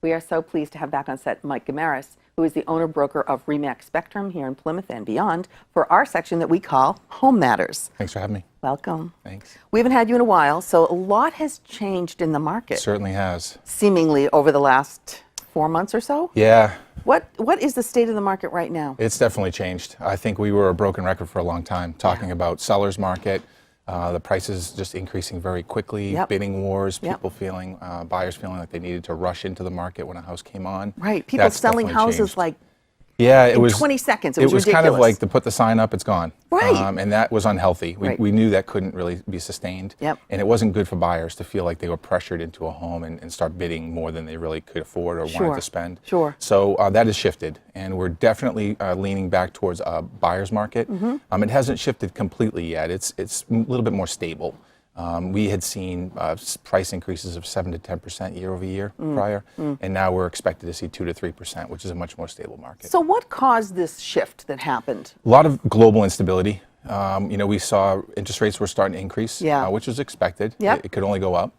We are so pleased to have back on set Mike Guimares, who is the owner-broker of RE/MAX Spectrum here in Plymouth and beyond, for our section that we call Home Matters. Thanks for having me. Welcome. Thanks. We haven't had you in a while, so a lot has changed in the market. Certainly has. Seemingly over the last 4 months or so? Yeah. What is the state of the market right now? It's definitely changed. I think we were a broken record for a long time, talking about seller's market, the prices just increasing very quickly, bidding wars, people feeling, buyers feeling like they needed to rush into the market when a house came on. Right, people selling houses like it was 20 seconds. It was ridiculous. kind of like to put the sign up, it's gone. Right. And that was unhealthy. We knew that couldn't really be sustained. Yep. And it wasn't good for buyers to feel like they were pressured into a home and start bidding more than they really could afford or wanted to spend. Sure. So that has shifted, and we're definitely leaning back towards a buyer's market. It hasn't shifted completely yet. It's a little bit more stable. We had seen price increases of 7 to 10% year over year prior, and now we're expected to see 2 to 3%, which is a much more stable market. So what caused this shift that happened? A lot of global instability. We saw interest rates were starting to increase, which was expected. It could only go up.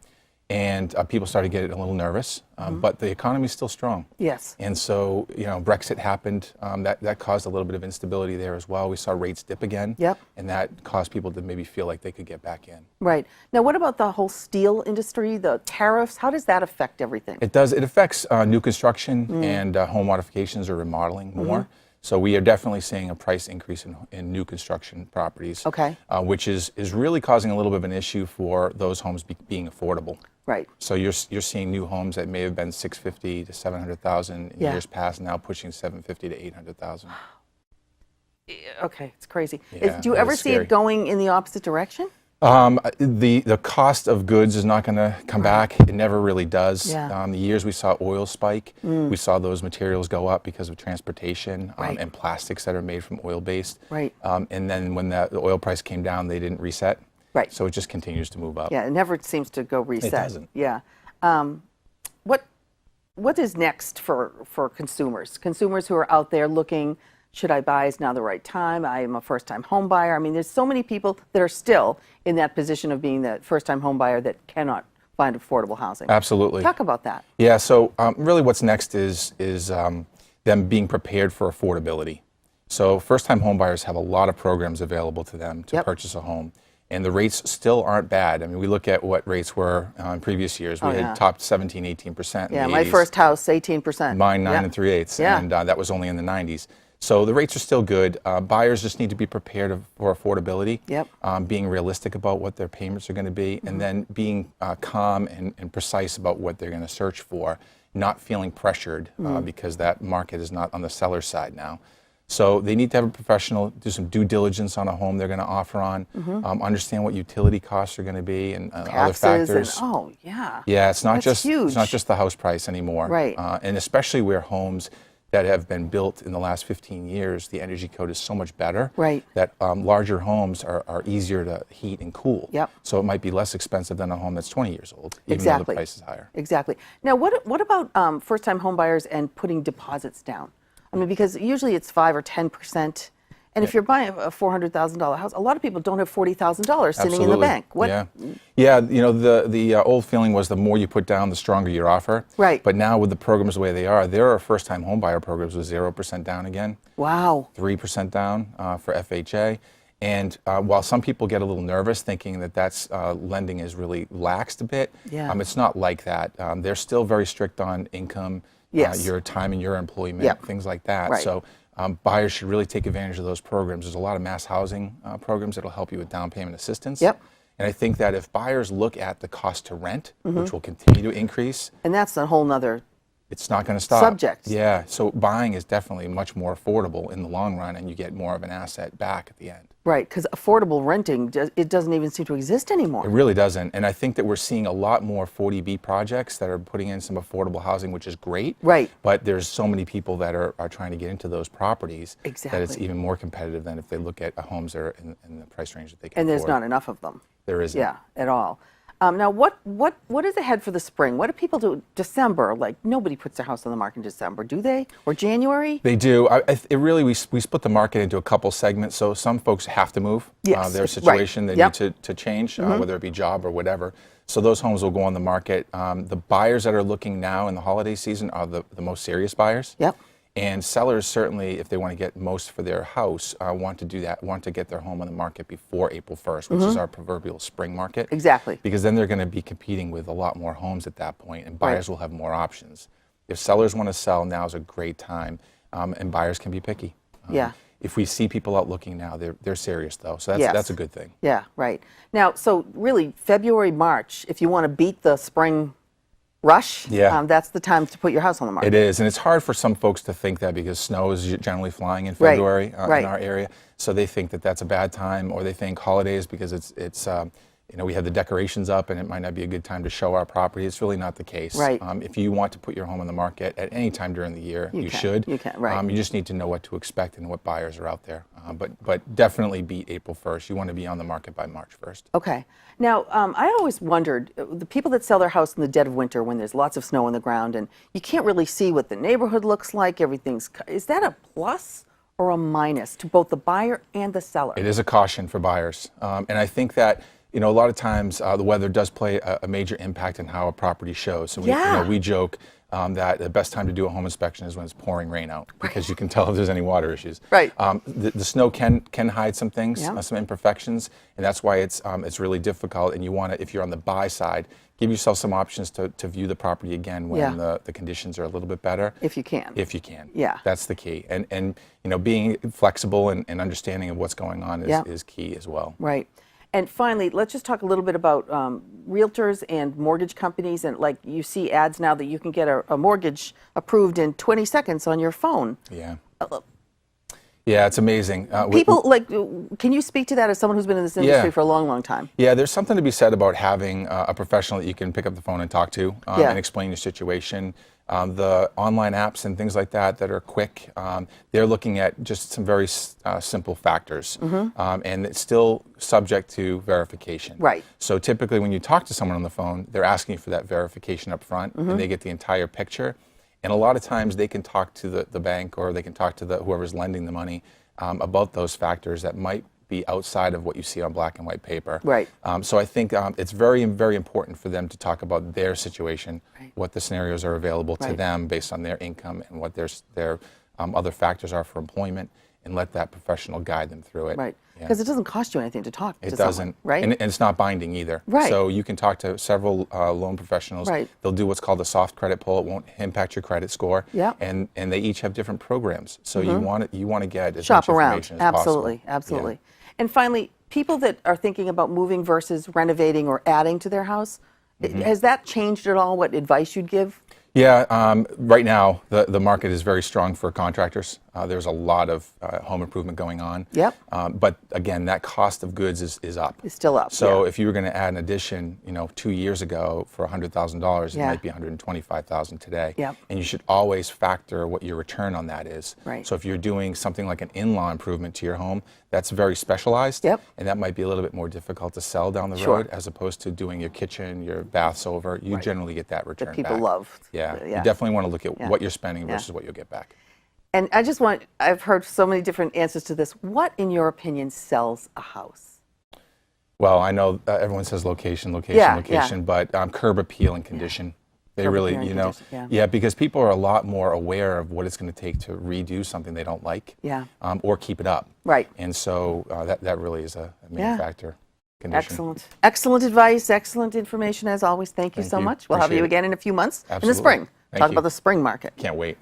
And people started getting a little nervous, but the economy is still strong. Yes. And so, Brexit happened. That caused a little bit of instability there as well. We saw rates dip again. Yep. And that caused people to maybe feel like they could get back in. Right. Now, what about the whole steel industry, the tariffs? How does that affect everything? It does. It affects new construction and home modifications or remodeling more. So we are definitely seeing a price increase in new construction properties, which is really causing a little bit of an issue for those homes being affordable. Right. So you're seeing new homes that may have been $650,000 to $700,000 in years past, now pushing $750,000 to $800,000. Okay, it's crazy. Yeah, Do you ever see it going in the opposite direction? The cost of goods is not going to come back. It never really does. The years we saw oil spike, we saw those materials go up because of transportation and plastics that are made from oil-based. Right. And then when the oil price came down, they didn't reset. Right. So it just continues to move up. Yeah, it never seems to go reset. It doesn't. Yeah. What is next for consumers? Consumers who are out there looking, should I buy? Is now the right time? I am a first-time home buyer. I mean, there's so many people that are still in that position of being the first-time home buyer that cannot find affordable housing. Absolutely. Talk about that. Yeah, so really what's next is them being prepared for affordability. So first-time home buyers have a lot of programs available to them to purchase a home. And the rates still aren't bad. I mean, we look at what rates were in previous years. We had topped 17, 18%. Yeah, my first house, 18%. Mine, 9 3/8. And that was only in the 90s. So the rates are still good. Buyers just need to be prepared for affordability, being realistic about what their payments are going to be, and then being calm and precise about what they're going to search for, not feeling pressured because that market is not on the seller's side now. So they need to have a professional do some due diligence on a home they're going to offer on, understand what utility costs are going to be and other factors. Yeah, it's not just the house price anymore. Right. And especially where homes that have been built in the last 15 years, the energy code is so much better that larger homes are easier to heat and cool. So it might be less expensive than a home that's 20 years old, even though the price is higher. Exactly. Now, what about first-time home buyers and putting deposits down? I mean, because usually it's 5 or 10%. And if you're buying a $400,000 house, a lot of people don't have $40,000 sitting in the bank. Yeah, the old feeling was the more you put down, the stronger your offer. Right. But now with the programs the way they are, there are first-time home buyer programs with 0% down again. Wow. 3% down for FHA. And while some people get a little nervous thinking that lending is really laxed a bit, it's not like that. They're still very strict on income, your time and your employment, things like that. Right. So buyers should really take advantage of those programs. There's a lot of mass housing programs that will help you with down payment assistance. And I think that if buyers look at the cost to rent, which will continue to increase. And that's a whole nother it's not going to stop. subject. Yeah, so buying is definitely much more affordable in the long run, and you get more of an asset back at the end. Right, because affordable renting, it doesn't even seem to exist anymore. It really doesn't, and I think that we're seeing a lot more 40B projects that are putting in some affordable housing, which is great. Right. But there's so many people that are trying to get into those properties that it's even more competitive than if they look at homes that are in the price range that they can afford. And there's not enough of them. There isn't. Yeah, at all. Now, what is ahead for the spring? What do people do? December, like nobody puts their house on the market in December, do they? Or January? They do. We split the market into a couple segments. So some folks have to move. Their situation, they need to change, whether it be job or whatever. So those homes will go on the market. The buyers that are looking now in the holiday season are the most serious buyers. Yep. And sellers certainly, if they want to get most for their house, want to do that, want to get their home on the market before April 1st, which is our proverbial spring market. Exactly. Because then they're going to be competing with a lot more homes at that point, and buyers will have more options. If sellers want to sell, now is a great time, and buyers can be picky. Yeah. If we see people out looking now, they're serious though, so that's a good thing. Yeah, right. Now, so really, February, March, if you want to beat the spring rush, that's the time to put your house on the market. It is, and it's hard for some folks to think that because snow is generally flying in February in our area, so they think that that's a bad time, or they think holidays because it's you know, we have the decorations up and it might not be a good time to show our property. It's really not the case. Right. If you want to put your home on the market at any time during the year, you should. You can, right. You just need to know what to expect and what buyers are out there. But definitely beat April 1st. You want to be on the market by March 1st. Okay. Now, I always wondered, the people that sell their house in the dead of winter when there's lots of snow on the ground and you can't really see what the neighborhood looks like, is that a plus or a minus to both the buyer and the seller? It is a caution for buyers. And I think that, you know, a lot of times the weather does play a major impact in how a property shows. So we joke that the best time to do a home inspection is when it's pouring rain out, because you can tell if there's any water issues. Right. The snow can hide some things, some imperfections, and that's why it's really difficult. And you want to, if you're on the buy side, give yourself some options to view the property again when the conditions are a little bit better. If you can. If you can. Yeah. That's the key. And you know, being flexible and understanding of what's going on is key as well. Right. And finally, let's just talk a little bit about realtors and mortgage companies. And like you see ads now that you can get a mortgage approved in 20 seconds on your phone. Yeah. Yeah, it's amazing. People, can you speak to that as someone who's been in this industry for a long, long time? Yeah, there's something to be said about having a professional that you can pick up the phone and talk to and explain your situation. The online apps and things like that are quick, they're looking at just some very simple factors, and it's still subject to verification. Right. So typically when you talk to someone on the phone, they're asking you for that verification up front, and they get the entire picture. And a lot of times they can talk to the bank, or they can talk to whoever's lending the money about those factors that might be outside of what you see on black and white paper. Right. So I think it's very, very important for them to talk about their situation, what the scenarios are available to them based on their income and what their other factors are for employment, and let that professional guide them through it. Right. Because it doesn't cost you anything to talk to someone. It doesn't. Right. And it's not binding either. Right. So you can talk to several loan professionals. Right. They'll do what's called a soft credit pull. It won't impact your credit score. Yeah. And they each have different programs. So you want to get as shop much around. information as Absolutely. possible. Absolutely. Yeah. And finally, people that are thinking about moving versus renovating or adding to their house, has that changed at all? What advice you'd give? Yeah, right now the market is very strong for contractors. There's a lot of home improvement going on. Yep. But again, that cost of goods is up. It's still up. So if you were going to add an addition, 2 years ago for $100,000, it might be $125,000 today. Yep. And you should always factor what your return on that is. Right. So if you're doing something like an in-law improvement to your home, that's very specialized. Yep. And that might be a little bit more difficult to sell down the road, as opposed to doing your kitchen, your baths over. You generally get that return back. That people love. Yeah. You definitely want to look at what you're spending versus what you'll get back. And I've heard so many different answers to this. What, in your opinion, sells a house? Well, I know everyone says location, but curb appeal and condition. They Curb really, appeal and condition, yeah, because people are a lot more aware of what it's going to take to redo something they don't like, or keep it up. Right. And so that really is a main factor. Condition. Excellent. Excellent advice, excellent information as always. Thank you so much. We'll have you again in a few months in the spring. Talk about the spring market. Can't wait.